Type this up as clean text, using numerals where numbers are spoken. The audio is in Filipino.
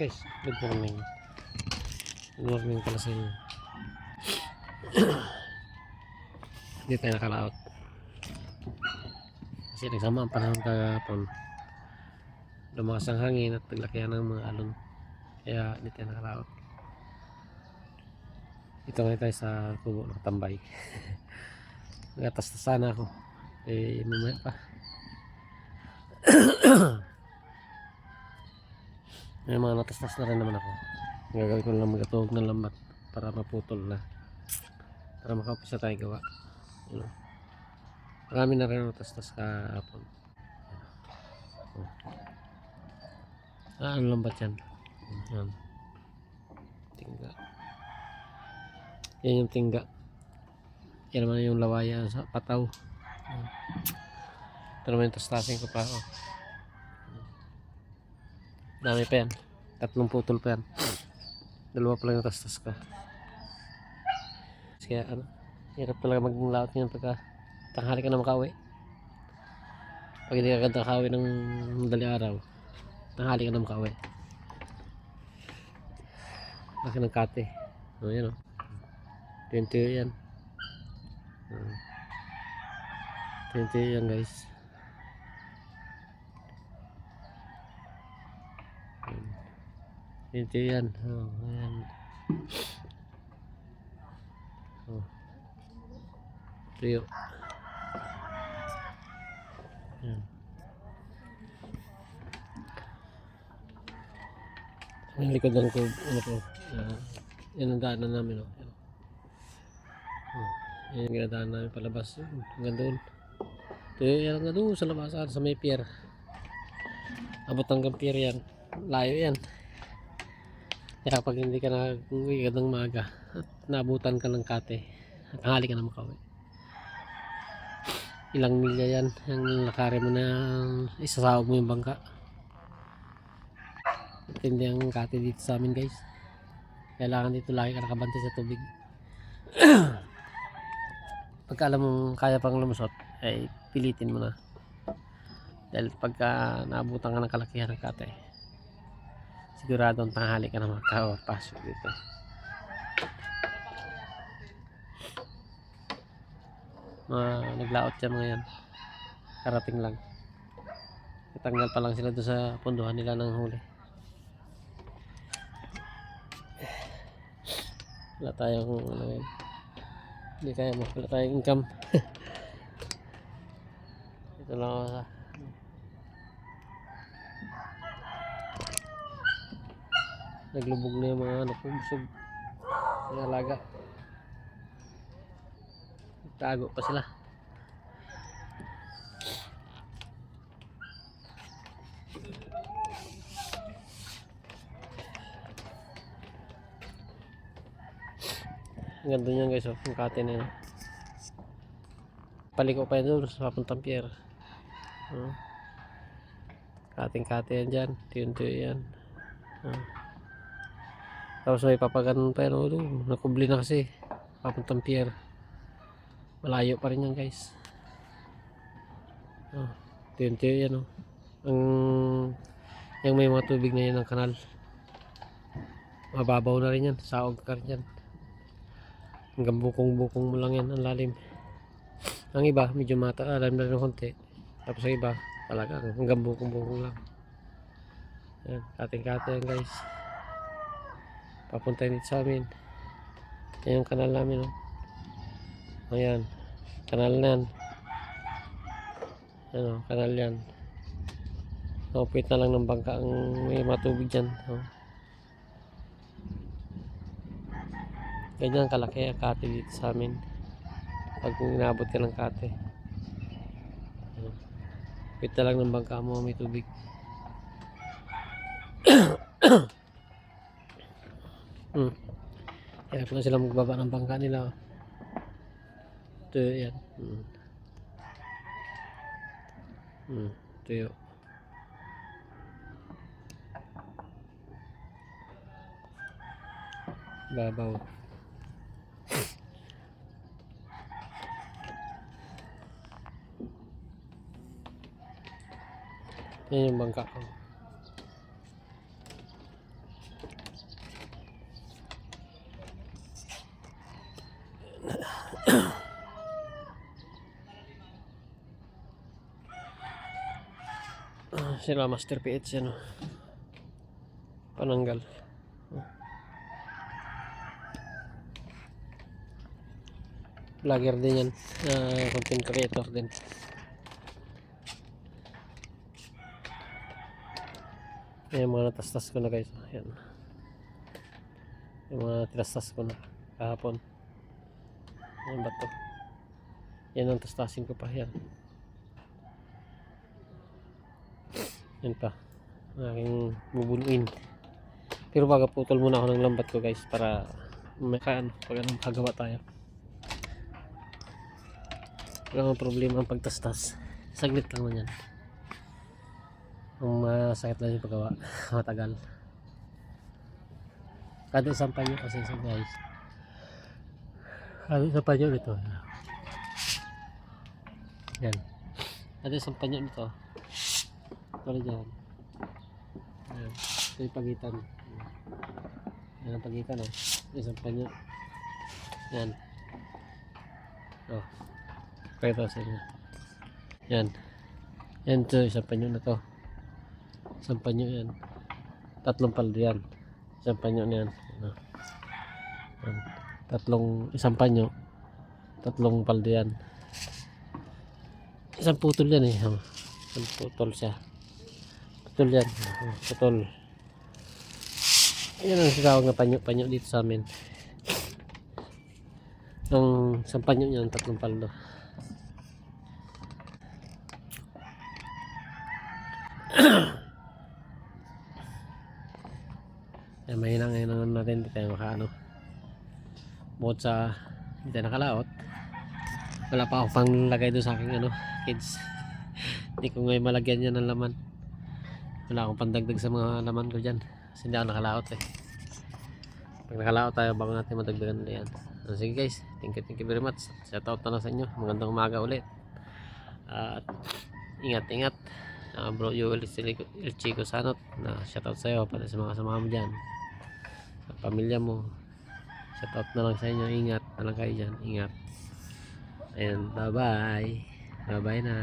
guys, good morning. Good morning pala sa inyo. Hindi tayo nakalaot kasi nagsama ang panahon kahapon. Lumakas ang hangin at naglakihan ng mga alon, kaya hindi tayo nakalaot. Ito ngayon tayo sa kubo ng tambay. Nagatas na sana ako mamaya pa. May mga natastas na rin naman ako. Gagawin ko lang magatuhog ng lambat para maputol na, para makaumpisa tayo gawa. Marami na rin natastas kahapon. Ano lambat yan? Yan. Tingga. Yan yung tingga. Yan naman yung lawaya sa pataw. Ito naman yung tastasin ko pa. Dami pa yan. 3 putol pa yan. 2 pa lang yung tastas ko. Kaya hirap talaga maglaot ngayon pagka tanghali ka na makauwi. Pag hindi ka nakauwi ng madaling araw, tanghali ka na makauwi. Laki ng kate. Yan 20 yan. 20 yan guys. Ito yan. Ayan. Tuyo. Ayan. Ang likodan ko, yan ang daanan namin. Yan yung ginadaan namin palabas. Hanggang doon. Tuyo yan nga doon sa labasan, sa may pier. Abot hanggang pier yan. Layo yan. Kaya pag hindi ka nag-uwi ka ng maaga at naabutan ka ng kate, tanghali ka na makauwi. Ilang milya yan yung nakari mo na isasawag mo yung bangka. Matindi ang kate dito sa amin guys. Kailangan dito lagi ka nakabantay sa tubig. Pagka alam mong kaya pang lumusot, ay pilitin mo na. Dahil pagka naabutan ka ng kalakihan ng kate, siguradong tanghali ka na makapasok dito. Naglaot yan mga yan. Karating lang. Natanggal pa lang sila doon sa punduhan nila ng huli. Wala tayong hindi kaya mo. Wala tayong income. Ito lang ako sa naglubog na yung mga busog mga alaga. Tago pa sila. Ang ganda niyan guys, yung kate na yun. Paliko pa yun doon sa papuntang pier. Kating-kate yan dyan. Tiyon-tiyo yan. Tapos may papaganon pa yan. Nakubli na kasi papuntang pier. Malayo pa rin yan guys. Tiyon-tiyo yan yung may mga tubig na yan ng kanal. Mababaw na rin yan. Saog ka rin yan. Hanggang bukong-bukong mo lang yan ang lalim. Ang iba medyo alam na rin konti. Tapos ang iba talaga hanggang bukong-bukong lang. Yan, kating-kate yan guys. Papunta dito sa amin. Yan yung kanal namin. Ayan, kanal na yan. Kanal yan. Upit na lang ng bangka ang may matubig dyan. Ganyan kalaki ang kate dito sa amin. Pag inabot ka ng kate, upit na lang ng bangka mo may tubig. Kaya po na sila magbaba ng bangka nila. Ito yan. Tuyo. Babaw. Yan yung bangka ko. Sila Master PH yan. Pananggal. Vlogger din yan. Content creator din. Ayan, mga natastas ko na guys. Ayan. Yung mga tinastas ko na kahapon. Ayan ba to? Yan ang tastasin ko pa. Yan. Yan pa. Aking bubunuin. Pero baga putol muna ako ng lambat ko guys para may pag anong magawa tayo. Wala mga problema ang pagtastas. Saglit lang man yan. Ang masakit lang yung paggawa. Matagal. Kada isang panyo kasi isa guys. Kada isang panyo nito. Yan. Kada isang panyo nito. Wala dyan. Yan. Ito yung pagitan. Yan ang pagitan oh. Isang panyo. Yan. Oh. Pakita sa inyo. Yan. Yan to. Isang panyo na to. Isang panyo yan. Tatlong paldo yan. Isang panyo na yan. Yan. Isang panyo. Tatlong paldo yan. Isang putol yan eh. Isang putol siya. Putol yan. Putol. Yan ang sinawag na panyo dito sa amin. Ang isang panyo niyan, tatlong paldo. Yan, mahina ngayon natin. Hindi tayo makaano. Bukod sa hindi tayo nakalaot. Wala pa akong panglagay doon sa aking kids. Hindi ko ngayon malagyan yan ng laman. Wala akong pandagdag sa mga laman ko dyan. Kasi hindi ako nakalaot eh. Pag nakalaot tayo, baka natin madagdagan na yan. Sige guys, thank you very much. Shout out na lang sa inyo. Magandang umaga ulit. At ingat. Bro Joel El Chico Sanot na shout out sa iyo para sa mga kasama mo dyan. Sa pamilya mo. Shout out na lang sa inyo. Ingat na lang kayo dyan. Ingat. Ayan, bye bye na.